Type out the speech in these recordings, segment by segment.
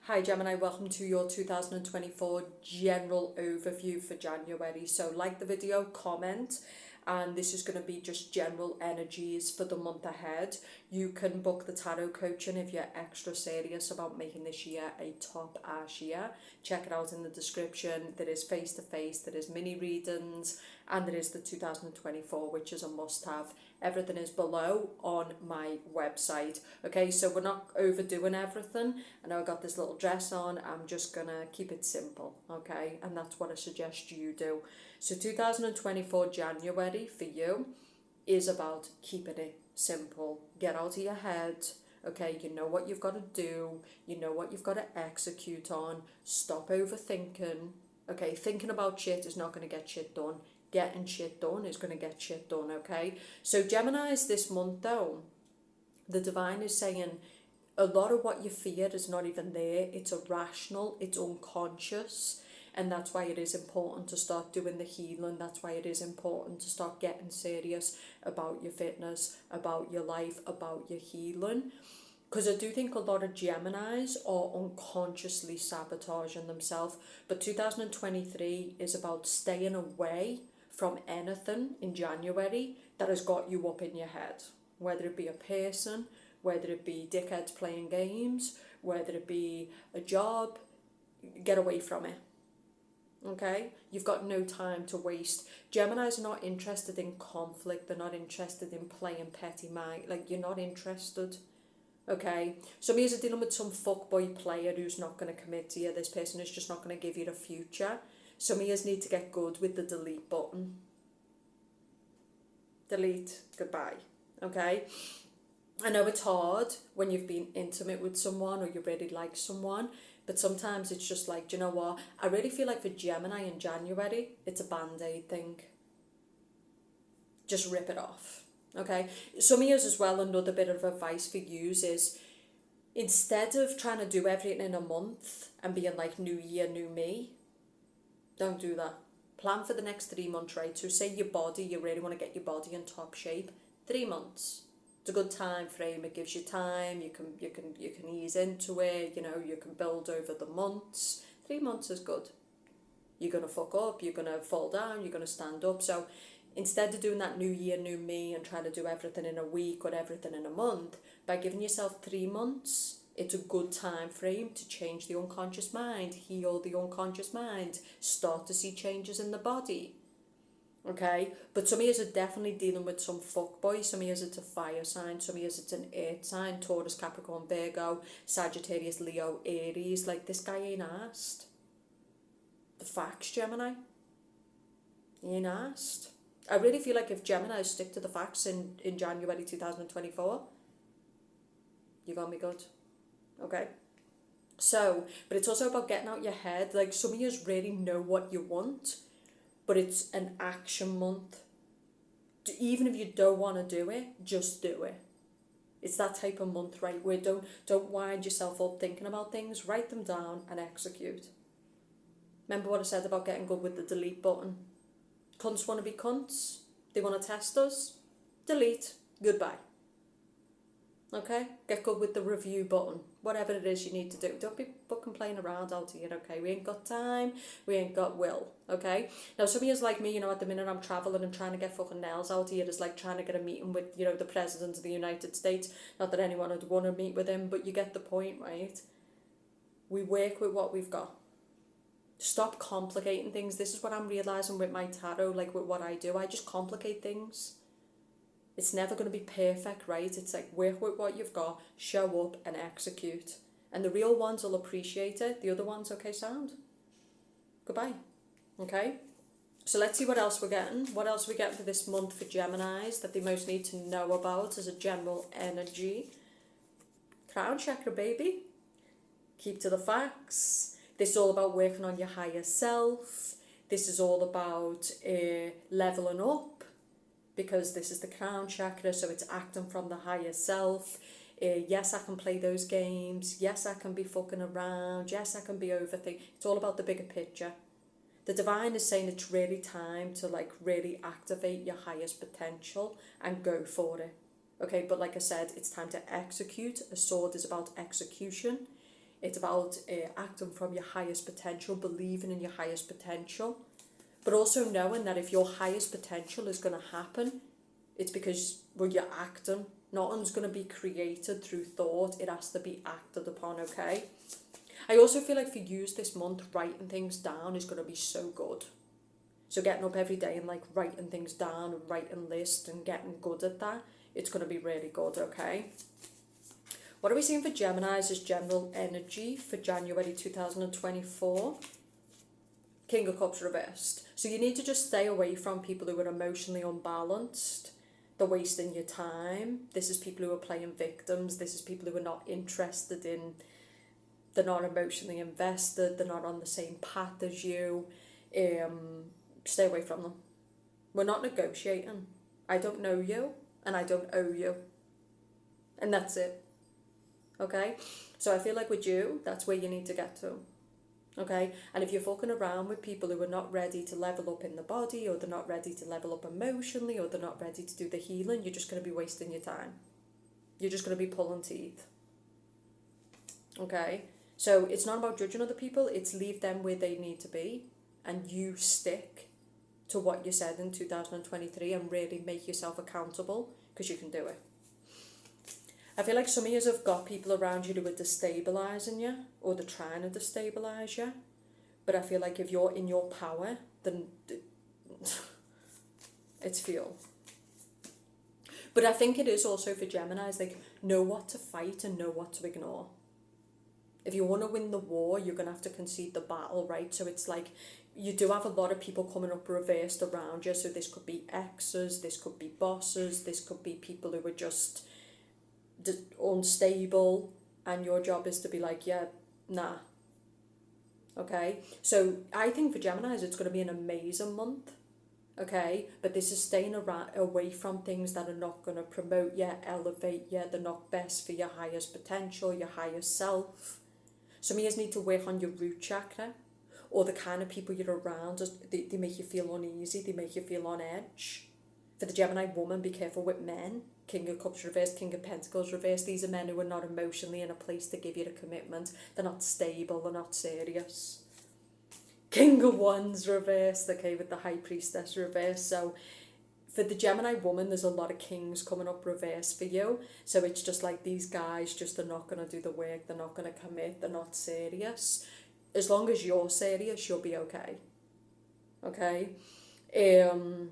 Hi Gemini, welcome to your 2024 general overview for January. So like the video, comment, and this is going to be just general energies for the month ahead. You can book the tarot coaching if you're extra serious about making this year a top ass year. Check it out in the description. There is face-to-face, there is mini readings, and there is the 2024, which is a must-have. Everything is below on my website. Okay, so we're not overdoing everything. I know I got this little dress on. I'm just gonna keep it simple, okay? And that's what I suggest you do. So 2024 January for you is about keeping it simple. Get out of your head. Okay, you know what you've got to do. You know what you've got to execute on. Stop overthinking. Okay, thinking about shit is not going to get shit done. Getting shit done is going to get shit done, okay? So Gemini's this month though, the divine is saying a lot of what you fear is not even there. It's irrational, it's unconscious, and that's why it is important to start doing the healing. That's why it is important to start getting serious about your fitness, about your life, about your healing. Because I do think a lot of Geminis are unconsciously sabotaging themselves. But 2023 is about staying away from anything in January that has got you up in your head. Whether it be a person, whether it be dickheads playing games, whether it be a job, get away from it. Okay? You've got no time to waste. Geminis are not interested in conflict. They're not interested in playing petty mind. Like, you're not interested. Okay, some of you are dealing with some fuckboy player who's not going to commit to you. This person is just not going to give you the future. Some of you need to get good with the delete button. Delete, goodbye. Okay, I know it's hard when you've been intimate with someone or you really like someone, but sometimes it's just like, do you know what? I really feel like for Gemini in January, it's a band-aid thing. Just rip it off. Okay, some of you as well, another bit of advice for you is instead of trying to do everything in a month and being like new year, new me, don't do that. Plan for the next 3 months, right? So say your body, you really want to get your body in top shape. 3 months. It's a good time frame. It gives you time. You can ease into it. You know, you can build over the months. 3 months is good. You're gonna fuck up. You're gonna fall down. You're gonna stand up. So instead of doing that new year, new me and trying to do everything in a week or everything in a month, by giving yourself 3 months, it's a good time frame to change the unconscious mind, heal the unconscious mind, start to see changes in the body. Okay? But some of you are definitely dealing with some fuckboy. Some of you it's a fire sign. Some of you it's an earth sign, Taurus, Capricorn, Virgo, Sagittarius, Leo, Aries. Like, this guy ain't asked. The facts, Gemini. He ain't asked. I really feel like if Gemini stick to the facts in January 2024, you're going to be good. Okay? So, but it's also about getting out your head. Like, some of you really know what you want, but it's an action month. Even if you don't want to do it, just do it. It's that type of month, right? Where don't wind yourself up thinking about things. Write them down and execute. Remember what I said about getting good with the delete button? Cunts want to be cunts. They want to test us. Delete. Goodbye. Okay? Get good with the review button. Whatever it is you need to do. Don't be fucking playing around out here, okay? We ain't got time. We ain't got will, okay? Now, some of you like me, you know, at the minute I'm travelling and trying to get fucking nails out here. It's like trying to get a meeting with, you know, the President of the United States. Not that anyone would want to meet with him, but you get the point, right? We work with what we've got. Stop complicating things. This is what I'm realising with my tarot, like with what I do. I just complicate things. It's never going to be perfect, right? It's like work with what you've got, show up and execute. And the real ones will appreciate it. The other ones, okay, sound. Goodbye. Okay? So let's see what else we're getting. What else we get for this month for Geminis that they most need to know about as a general energy. Crown chakra, baby. Keep to the facts. This is all about working on your higher self. This is all about leveling up, because this is the crown chakra, so it's acting from the higher self. Yes, I can play those games. Yes, I can be fucking around. Yes, I can be overthinking. It's all about the bigger picture. The divine is saying it's really time to like really activate your highest potential and go for it. Okay, but like I said, it's time to execute. A sword is about execution. It's about acting from your highest potential, believing in your highest potential, but also knowing that if your highest potential is going to happen, it's because, well, you're acting. Nothing's going to be created through thought. It has to be acted upon, okay? I also feel like for you this month, writing things down is going to be so good. So getting up every day and like writing things down and writing lists and getting good at that, it's going to be really good, okay? What are we seeing for Gemini's as general energy for January 2024? King of Cups reversed. So you need to just stay away from people who are emotionally unbalanced. They're wasting your time. This is people who are playing victims. This is people who are not interested in, they're not emotionally invested. They're not on the same path as you. Stay away from them. We're not negotiating. I don't know you and I don't owe you. And that's it. Okay? So I feel like with you, that's where you need to get to. Okay? And if you're fucking around with people who are not ready to level up in the body, or they're not ready to level up emotionally, or they're not ready to do the healing, you're just going to be wasting your time. You're just going to be pulling teeth. Okay? So it's not about judging other people, it's leave them where they need to be, and you stick to what you said in 2023 and really make yourself accountable, because you can do it. I feel like some of you have got people around you who are destabilising you, or they're trying to destabilise you, but I feel like if you're in your power, then it's fuel. But I think it is also for Geminis, like, know what to fight and know what to ignore. If you want to win the war, you're going to have to concede the battle, right? So it's like, you do have a lot of people coming up reversed around you. So this could be exes, this could be bosses, this could be people who are just unstable, and your job is to be like, yeah, nah. Okay? So I think for Geminis, it's going to be an amazing month. Okay? But this is staying away from things that are not going to promote you, elevate you, they're not best for your highest potential, your highest self. Some of you need to work on your root chakra, or the kind of people you're around, they make you feel uneasy, they make you feel on edge. For the Gemini woman, be careful with men. King of Cups reversed, King of Pentacles reversed. These are men who are not emotionally in a place to give you the commitment. They're not stable, they're not serious. King of Wands reversed, okay, with the High Priestess reversed. So for the Gemini woman, there's a lot of kings coming up reversed for you. So it's just like these guys just are not going to do the work, they're not going to commit, they're not serious. As long as you're serious, you'll be okay. Okay? And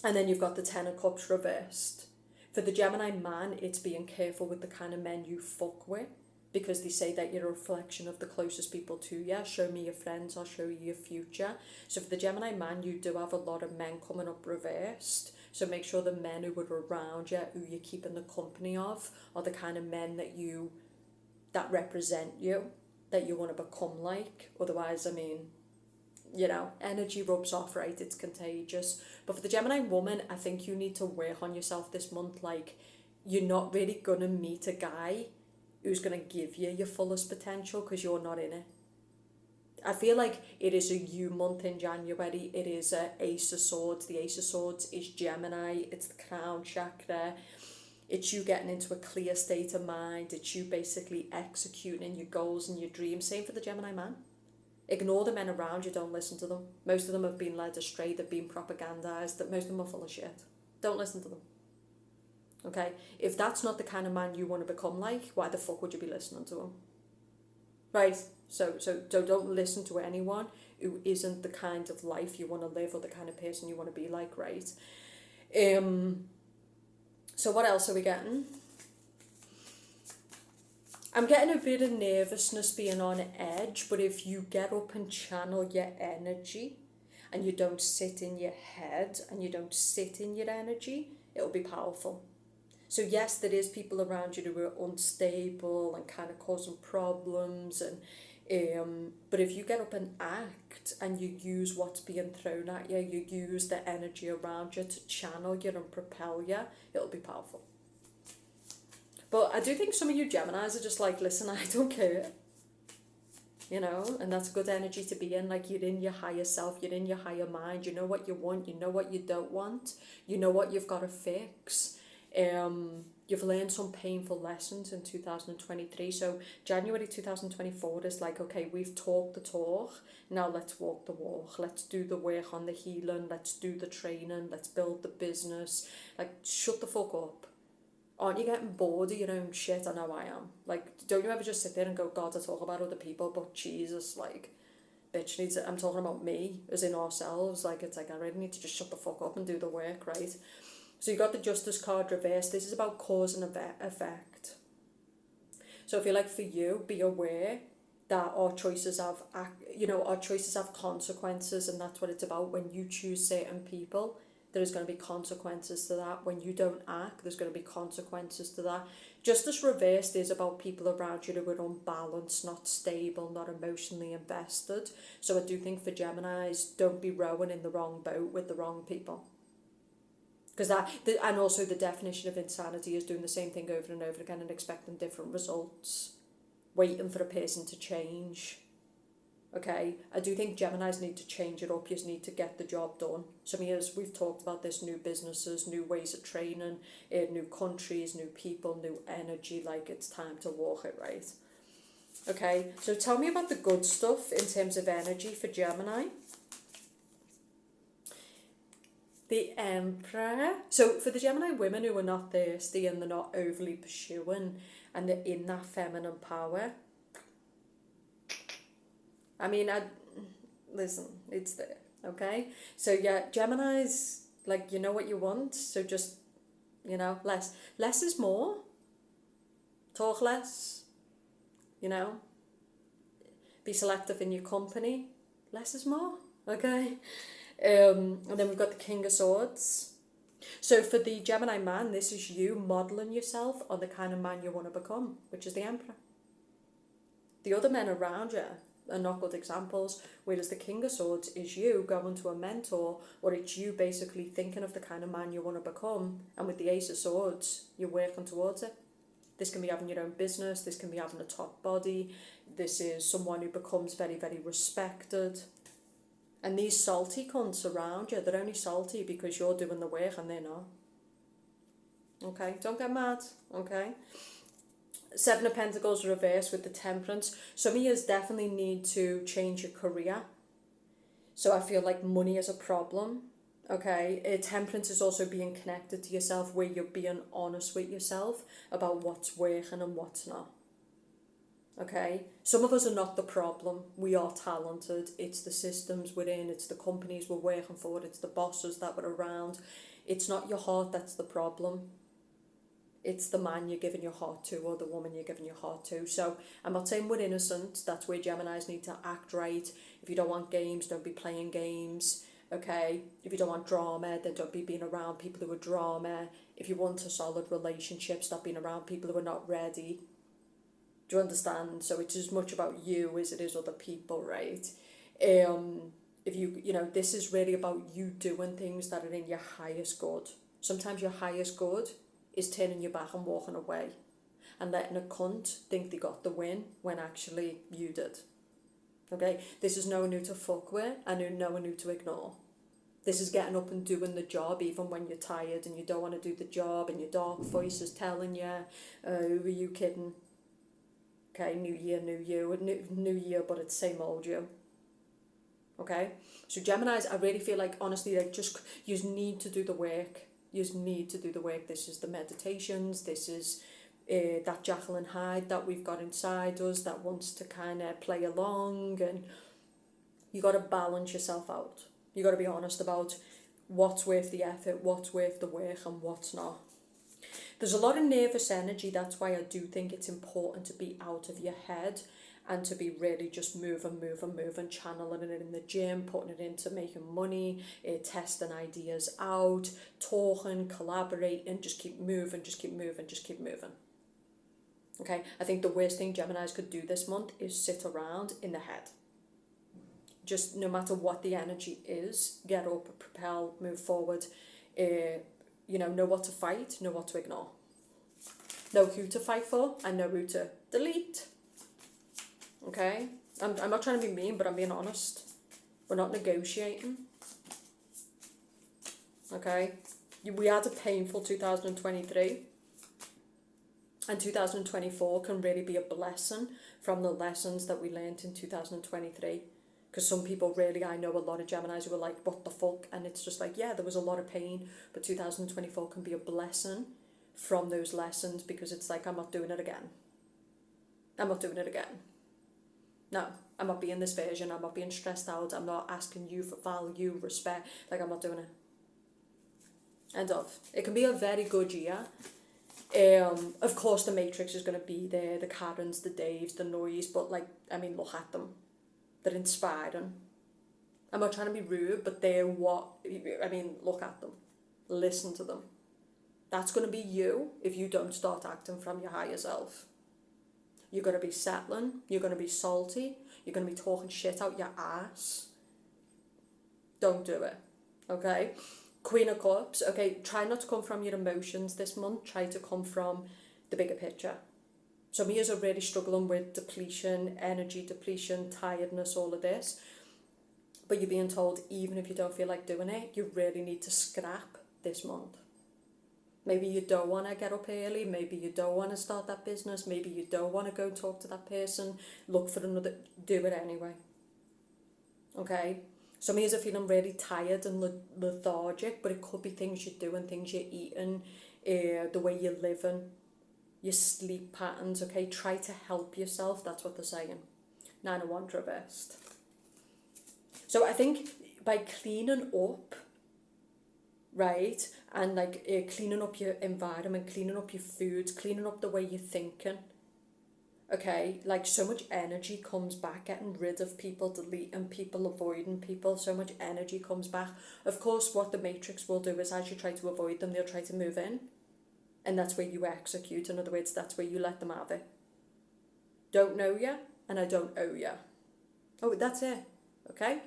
then you've got the Ten of Cups reversed. For the Gemini man, it's being careful with the kind of men you fuck with, because they say that you're a reflection of the closest people to you. Show me your friends, I'll show you your future. So for the Gemini man, you do have a lot of men coming up reversed. So make sure the men who are around you, who you're keeping the company of, are the kind of men that represent you, that you want to become like. Otherwise, I mean, you know, energy rubs off, right? It's contagious. But for the Gemini woman, I think you need to work on yourself this month. Like, you're not really going to meet a guy who's going to give you your fullest potential, because you're not in it. I feel like it is a you month in January. It is a Ace of Swords. The Ace of Swords is Gemini. It's the crown chakra. It's you getting into a clear state of mind. It's you basically executing your goals and your dreams. Same for the Gemini man. Ignore the men around you, don't listen to them. Most of them have been led astray, they've been propagandized, that most of them are full of shit. Don't listen to them. Okay? If that's not the kind of man you want to become like, why the fuck would you be listening to him? Right? So don't listen to anyone who isn't the kind of life you want to live, or the kind of person you want to be like, right? So what else are we getting? I'm getting a bit of nervousness, being on edge, but if you get up and channel your energy, and you don't sit in your head, and you don't sit in your energy, it'll be powerful. So yes, there is people around you who are unstable and kind of causing problems, and but if you get up and act, and you use what's being thrown at you, you use the energy around you to channel you and propel you, it'll be powerful. But I do think some of you Geminis are just like, listen, I don't care. You know, and that's good energy to be in. Like, you're in your higher self, you're in your higher mind, you know what you want, you know what you don't want, you know what you've got to fix. You've learned some painful lessons in 2023. So January 2024 is like, okay, we've talked the talk. Now let's walk the walk. Let's do the work on the healing. Let's do the training. Let's build the business. Like, shut the fuck up. Aren't you getting bored of your own shit? I know I am. Like, don't you ever just sit there and go, God, I talk about other people, but Jesus, like, bitch needs it. I'm talking about me, as in ourselves. Like, it's like, I really need to just shut the fuck up and do the work, right? So you got the Justice card reversed. This is about cause and effect. So I feel like for you, be aware that our choices have, our choices have consequences, and that's what it's about. When you choose certain people, there's going to be consequences to that. When you don't act, there's going to be consequences to that. Justice reversed is about people around you who are unbalanced, not stable, not emotionally invested. So I do think for Geminis, don't be rowing in the wrong boat with the wrong people. Because and also the definition of insanity is doing the same thing over and over again and expecting different results, waiting for a person to change. Okay, I do think Geminis need to change it up. You need to get the job done. Some years we've talked about this: new businesses, new ways of training, new countries, new people, new energy. Like, it's time to walk it right. Okay, so tell me about the good stuff in terms of energy for Gemini. The Emperor. So for the Gemini women who are not thirsty and they're not overly pursuing and they're in that feminine power, I mean, listen, it's there, okay? So yeah, Gemini's, like, you know what you want, so just, less. Less is more. Talk less, be selective in your company. Less is more, okay? And then we've got the King of Swords. So for the Gemini man, this is you modelling yourself on the kind of man you want to become, which is the Emperor. The other men around you are not good examples, whereas the King of Swords is you going to a mentor, or it's you basically thinking of the kind of man you want to become, and with the Ace of Swords, you're working towards it. This can be having your own business, this can be having a top body, this is someone who becomes very, very respected. And these salty cunts around you, they're only salty because you're doing the work and they're not. Okay, don't get mad, okay? Seven of Pentacles reversed with the Temperance. Some of you definitely need to change your career. So I feel like money is a problem, okay? Temperance is also being connected to yourself, where you're being honest with yourself about what's working and what's not. Okay, some of us are not the problem. We are talented. It's the systems we're in, it's the companies we're working for, it's the bosses that we're around. It's not your heart that's the problem. It's the man you're giving your heart to, or the woman you're giving your heart to. So I'm not saying we're innocent. That's where Geminis need to act right. If you don't want games, don't be playing games. Okay, if you don't want drama, then don't be being around people who are drama. If you want a solid relationship, stop being around people who are not ready. Do you understand? So it's as much about you as it is other people, right? If this is really about you doing things that are in your highest good. Sometimes your highest good is turning your back and walking away and letting a cunt think they got the win when actually you did. Okay? This is knowing who to fuck with and knowing who to ignore. This is getting up and doing the job even when you're tired and you don't want to do the job and your dark voice is telling you, who are you kidding? Okay, new year, new you, new year, but it's same old you. Okay? So Geminis, I really feel like, honestly, like, just, you need to do the work. You need to do the work. This is the meditations. This is that Jekyll and Hyde that we've got inside us that wants to kind of play along. And you got to balance yourself out. You got to be honest about what's worth the effort, what's worth the work, and what's not. There's a lot of nervous energy. That's why I do think it's important to be out of your head and to be really just moving, channeling it in the gym, putting it into making money, testing ideas out, talking, collaborating, just keep moving. Okay, I think the worst thing Geminis could do this month is sit around in the head. Just no matter what the energy is, get up, propel, move forward, know what to fight, know what to ignore. Know who to fight for and know who to delete. Okay? I'm not trying to be mean, but I'm being honest. We're not negotiating. Okay? We had a painful 2023. And 2024 can really be a blessing from the lessons that we learned in 2023. Because some people really, I know a lot of Geminis who are like, what the fuck? And it's just like, yeah, there was a lot of pain, but 2024 can be a blessing from those lessons, because it's like, I'm not doing it again. I'm not doing it again. No, I'm not being this version. I'm not being stressed out. I'm not asking you for value, respect. Like, I'm not doing it. End of. It can be a very good year. Of course, the Matrix is going to be there, the Karens, the Daves, the noise, but like, I mean, look at them. They're inspiring. I'm not trying to be rude, but they're what, I mean, look at them. Listen to them. That's going to be you if you don't start acting from your higher self. You're going to be settling, you're going to be salty, you're going to be talking shit out your ass. Don't do it, okay? Queen of Cups, okay, try not to come from your emotions this month, try to come from the bigger picture. Some of you are really struggling with depletion, energy depletion, tiredness, all of this. But you're being told, even if you don't feel like doing it, you really need to scrap this month. Maybe you don't want to get up early, maybe you don't want to start that business, maybe you don't want to go talk to that person, look for another, do it anyway. Okay? Some of you are feeling really tired and lethargic, but it could be things you're doing, things you're eating, the way you're living, your sleep patterns, okay? Try to help yourself, that's what they're saying. 9 of Wands reversed. So I think by cleaning up, right, and like cleaning up your environment, cleaning up your foods, cleaning up the way you're thinking, okay, like so much energy comes back, getting rid of people, deleting people, avoiding people, so much energy comes back. Of course, what the Matrix will do is as you try to avoid them, they'll try to move in, and that's where you execute. In other words, that's where you let them have it. Don't know ya, and I don't owe ya. Oh, that's it, okay?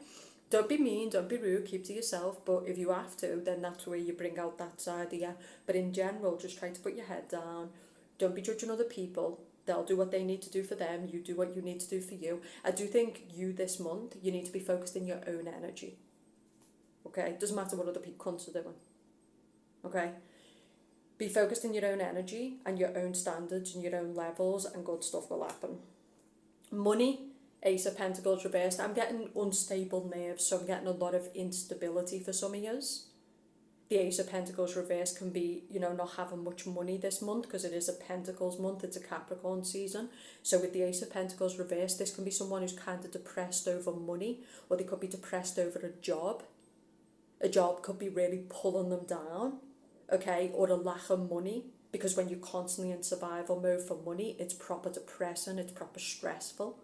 Don't be mean, don't be rude, keep to yourself, but if you have to, then that's where you bring out that side of you. But in general, just try to put your head down. Don't be judging other people. They'll do what they need to do for them. You do what you need to do for you. I do think you this month, you need to be focused in your own energy. Okay? It doesn't matter what other people are doing. Okay? Be focused in your own energy and your own standards and your own levels, and good stuff will happen. Money. Ace of Pentacles reversed. I'm getting unstable nerves, so I'm getting a lot of instability for some of yous. The Ace of Pentacles reversed can be, not having much money this month because it is a Pentacles month, it's a Capricorn season. So with the Ace of Pentacles reversed, this can be someone who's kind of depressed over money, or they could be depressed over a job. A job could be really pulling them down, okay, or a lack of money, because when you're constantly in survival mode for money, it's proper depressing, it's proper stressful.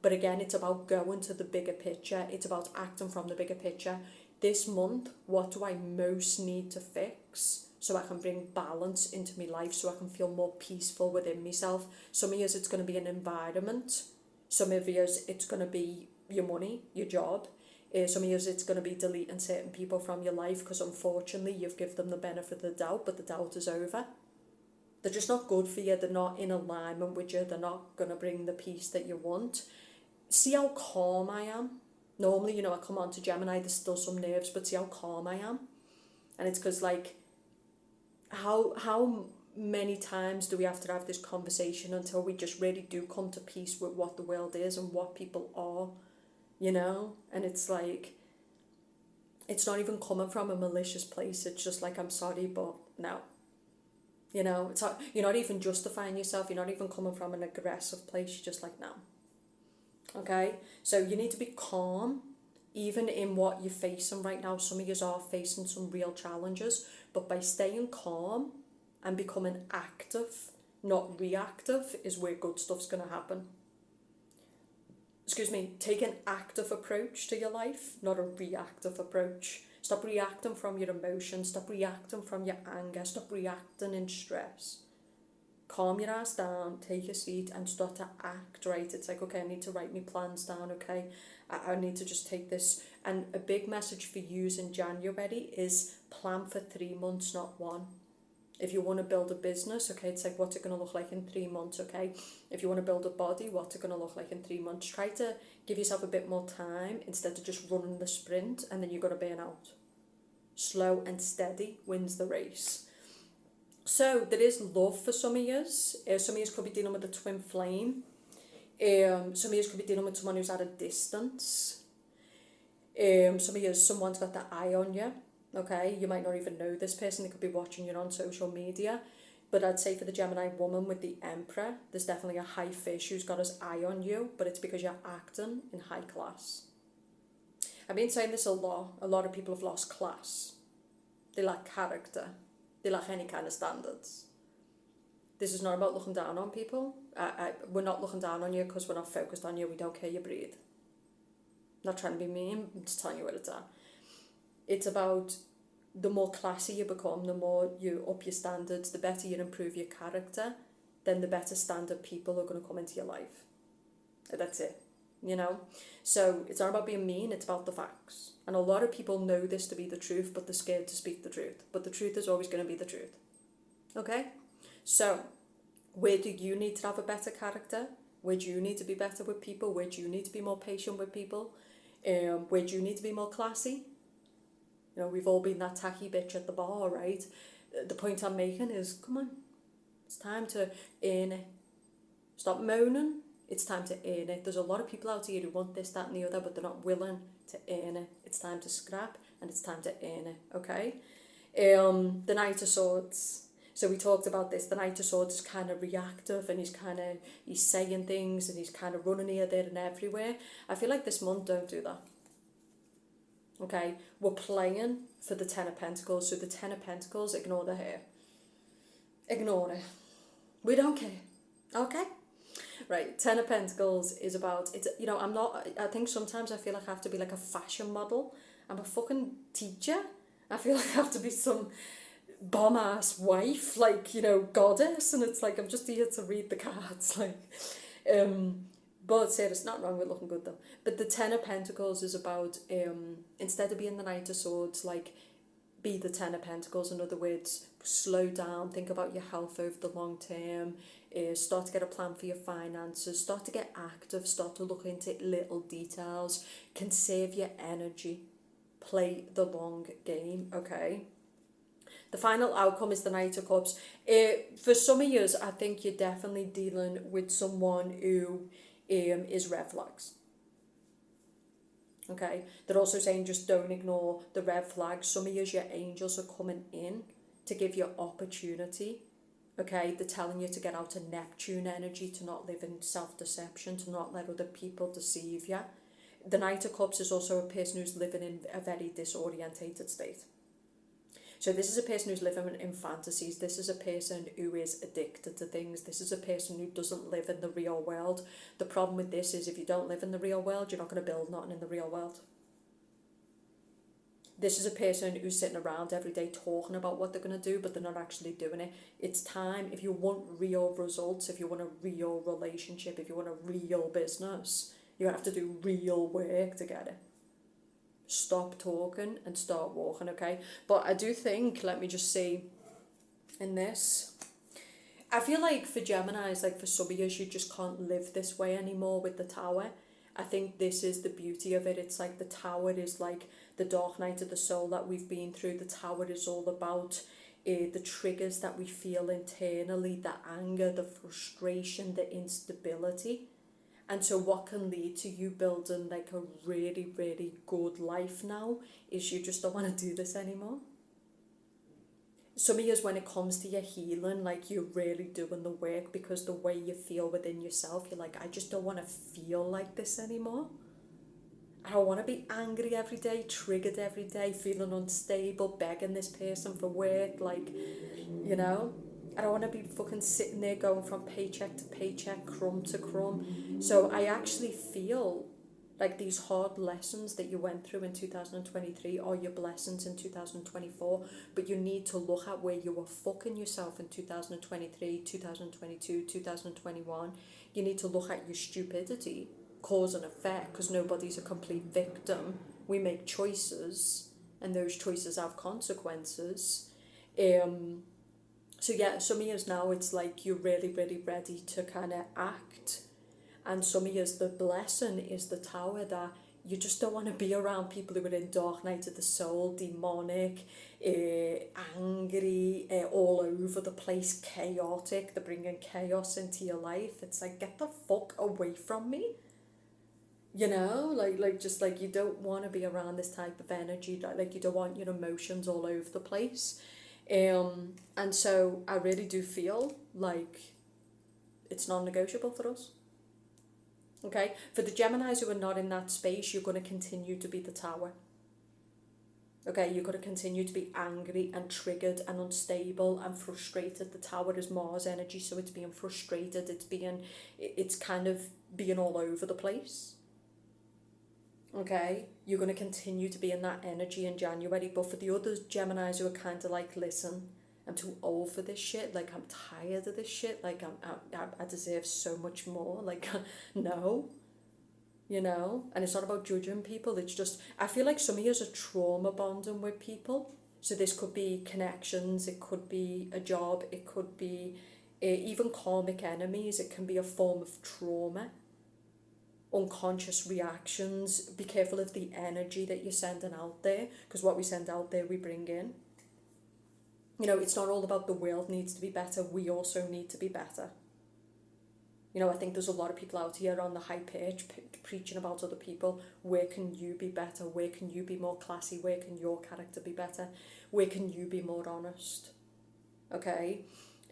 But again, it's about going to the bigger picture. It's about acting from the bigger picture. This month, what do I most need to fix so I can bring balance into my life, so I can feel more peaceful within myself? Some of you, it's going to be an environment. Some of you, it's going to be your money, your job. Some of you, it's going to be deleting certain people from your life because unfortunately you've given them the benefit of the doubt, but the doubt is over. They're just not good for you. They're not in alignment with you. They're not going to bring the peace that you want. See how calm I am. Normally, I come on to Gemini, there's still some nerves, but see how calm I am. And it's because, like, how many times do we have to have this conversation until we just really do come to peace with what the world is and what people are, And it's like, it's not even coming from a malicious place. It's just like, I'm sorry, but no. It's not, you're not even justifying yourself. You're not even coming from an aggressive place. You're just like, no. Okay, so you need to be calm, even in what you're facing right now. Some of you are facing some real challenges, but by staying calm and becoming active, not reactive, is where good stuff's going to happen. Take an active approach to your life, not a reactive approach. Stop reacting from your emotions, stop reacting from your anger, stop reacting in stress. Calm your ass down, take a seat and start to act, right? It's like, okay, I need to write my plans down, okay? I need to just take this. And a big message for you in January is plan for 3 months, not 1. If you want to build a business, okay, it's like, what's it going to look like in 3 months, okay? If you want to build a body, what's it going to look like in 3 months? Try to give yourself a bit more time instead of just running the sprint and then you're going to burn out. Slow and steady wins the race. So there is love for some of yous. Some of yous could be dealing with a twin flame. Some of yous could be dealing with someone who's at a distance. Some of yous, someone's got their eye on you. Okay, you might not even know this person. They could be watching you on social media. But I'd say for the Gemini woman with the Emperor, there's definitely a high fish who's got his eye on you, but it's because you're acting in high class. I've been saying this a lot. A lot of people have lost class. They lack character. They lack any kind of standards. This is not about looking down on people. We're not looking down on you because we're not focused on you. We don't care your breed. Not trying to be mean, I'm just telling you what it's at. It's about the more classy you become, the more you up your standards, the better you improve your character, then the better standard people are going to come into your life. That's it, you know? So it's not about being mean, it's about the facts. And a lot of people know this to be the truth, but they're scared to speak the truth. But the truth is always going to be the truth. Okay? So, where do you need to have a better character? Where do you need to be better with people? Where do you need to be more patient with people? Where do you need to be more classy? You know, we've all been that tacky bitch at the bar, right? The point I'm making is, come on, it's time to earn it. Stop moaning. It's time to earn it. There's a lot of people out here who want this, that and the other, but they're not willing to earn it. It's time to scrap and it's time to earn it, okay? The Knight of Swords. So we talked about this. The Knight of Swords is kind of reactive and he's saying things and he's kind of running here, there and everywhere. I feel like this month, don't do that. Okay, we're playing for the Ten of Pentacles. So the Ten of Pentacles, ignore the hair. Ignore it. We don't care. Okay? Right, Ten of Pentacles is about, it's, you know, I think sometimes I feel like I have to be like a fashion model. I'm a fucking teacher. I feel like I have to be some bomb-ass wife, like, you know, goddess. And it's like, I'm just here to read the cards, like, but there's not wrong with looking good though. But the Ten of Pentacles is about, instead of being the Knight of Swords, like, be the Ten of Pentacles. In other words, slow down, think about your health over the long term, start to get a plan for your finances, start to get active, start to look into little details, conserve your energy, play the long game, okay? The final outcome is the Knight of Cups. For some of you, I think you're definitely dealing with someone who is red flags. Okay, they're also saying just don't ignore the red flags. Some of you, your angels are coming in to give you opportunity. Okay, they're telling you to get out of Neptune energy, to not live in self-deception, to not let other people deceive you. The Knight of Cups is also a person who's living in a very disorientated state. So this is a person who's living in fantasies. This is a person who is addicted to things. This is a person who doesn't live in the real world. The problem with this is if you don't live in the real world, you're not going to build nothing in the real world. This is a person who's sitting around every day talking about what they're going to do, but they're not actually doing it. It's time, if you want real results, if you want a real relationship, if you want a real business, you have to do real work to get it. Stop talking and start walking, okay? But I do think, let me just see, in this, I feel like for Geminis, like for some of you, you just can't live this way anymore with the Tower. I think this is the beauty of it. It's like the Tower is like the dark night of the soul that we've been through. The Tower is all about the triggers that we feel internally, the anger, the frustration, the instability. And so what can lead to you building like a really, really good life now is you just don't want to do this anymore. Some of you, when it comes to your healing, like you're really doing the work because the way you feel within yourself, you're like, I just don't want to feel like this anymore. I don't want to be angry every day, triggered every day, feeling unstable, begging this person for work, like, you know. I don't want to be fucking sitting there going from paycheck to paycheck, crumb to crumb. So I actually feel like these hard lessons that you went through in 2023 are your blessings in 2024. But you need to look at where you were fucking yourself in 2023, 2022, 2021. You need to look at your stupidity, cause and effect, because nobody's a complete victim. We make choices, and those choices have consequences. So yeah, some of you now it's like you're really, really ready to kind of act. And some of you, the blessing is the Tower, that you just don't want to be around people who are in dark night of the soul, demonic, angry, all over the place, chaotic. They're bringing chaos into your life. It's like, get the fuck away from me. You know, just like you don't want to be around this type of energy. Like you don't want your emotions all over the place. And so I really do feel like it's non-negotiable for us. Okay, for the Geminis who are not in that space, you're going to continue to be the tower. Okay, you're going to continue to be angry and triggered and unstable and frustrated. The tower is Mars energy, so it's being frustrated. It's kind of being all over the place. Okay, you're going to continue to be in that energy in January. But for the others, Geminis who are kind of like, listen, I'm too old for this shit. Like, I'm tired of this shit. Like, I deserve so much more. Like, no. You know? And it's not about judging people. It's just, I feel like some of you are trauma bonding with people. So this could be connections. It could be a job. It could be even karmic enemies. It can be a form of trauma. Unconscious reactions. Be careful of the energy that you're sending out there. Because what we send out there, we bring in. You know, it's not all about the world needs to be better. We also need to be better. You know, I think there's a lot of people out here on the high pitch preaching about other people. Where can you be better? Where can you be more classy? Where can your character be better? Where can you be more honest? Okay?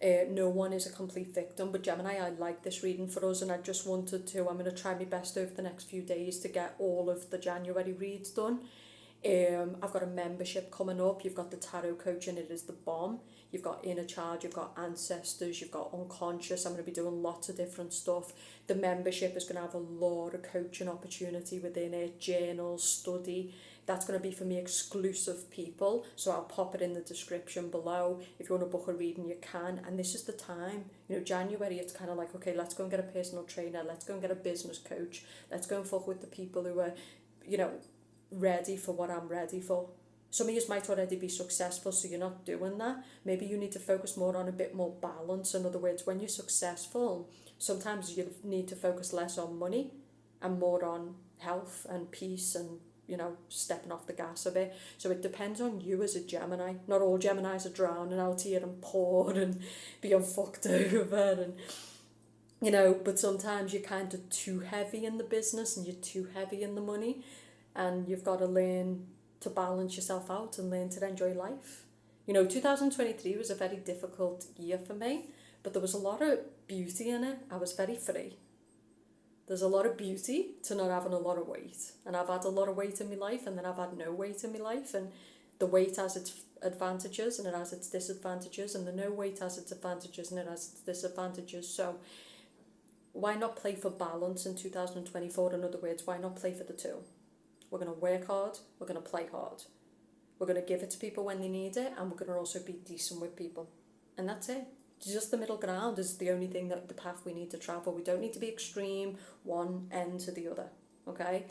No one is a complete victim. But Gemini, I like this reading for us, and I just wanted to, I'm going to try my best over the next few days to get all of the January reads done. I've got a membership coming up. You've got the tarot coaching, it is the bomb. You've got inner child, you've got ancestors, you've got unconscious. I'm going to be doing lots of different stuff. The membership is going to have a lot of coaching opportunity within it, journals, study. That's going to be for me exclusive people, so I'll pop it in the description below. If you want to book a reading, you can. And this is the time. You know, January, it's kind of like, okay, let's go and get a personal trainer, let's go and get a business coach, let's go and fuck with the people who are, you know, ready for what I'm ready for. Some of you might already be successful, so you're not doing that. Maybe you need to focus more on a bit more balance. In other words, when you're successful, sometimes you need to focus less on money and more on health and peace and, you know, stepping off the gas a bit. So it depends on you as a Gemini. Not all Geminis are drowning out here and poor and being fucked over and, you know, but sometimes you're kind of too heavy in the business and you're too heavy in the money. And you've got to learn to balance yourself out and learn to enjoy life. You know, 2023 was a very difficult year for me, but there was a lot of beauty in it. I was very free. There's a lot of beauty to not having a lot of weight. And I've had a lot of weight in my life, and then I've had no weight in my life. And the weight has its advantages and it has its disadvantages, and the no weight has its advantages and it has its disadvantages. So why not play for balance in 2024? In other words, why not play for the two? We're going to work hard, we're going to play hard. We're going to give it to people when they need it, and we're going to also be decent with people. And that's it. Just the middle ground is the only thing, that the path we need to travel. We don't need to be extreme, one end to the other. Okay?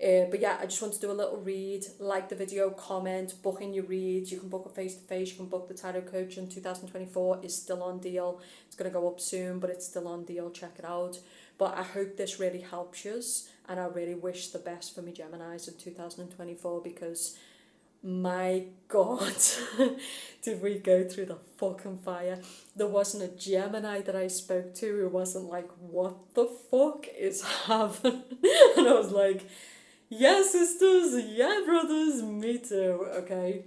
But yeah, I just want to do a little read. Like the video, comment, book in your reads. You can book a face-to-face, you can book the tarot coach in 2024. Is still on deal. It's going to go up soon, but it's still on deal. Check it out. But I hope this really helps you, and I really wish the best for me Geminis in 2024, because my God, did we go through the fucking fire. There wasn't a Gemini that I spoke to who wasn't like, what the fuck is happening? And I was like, yeah, sisters, yeah, brothers, me too, okay?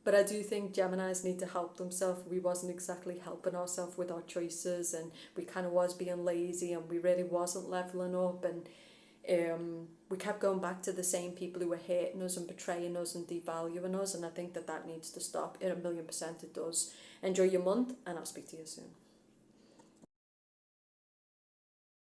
But I do think Geminis need to help themselves. We wasn't exactly helping ourselves with our choices, and we kind of was being lazy, and we really wasn't leveling up, and we kept going back to the same people who were hating us and betraying us and devaluing us, and I think that needs to stop. 1,000,000% it does. Enjoy your month, and I'll speak to you soon.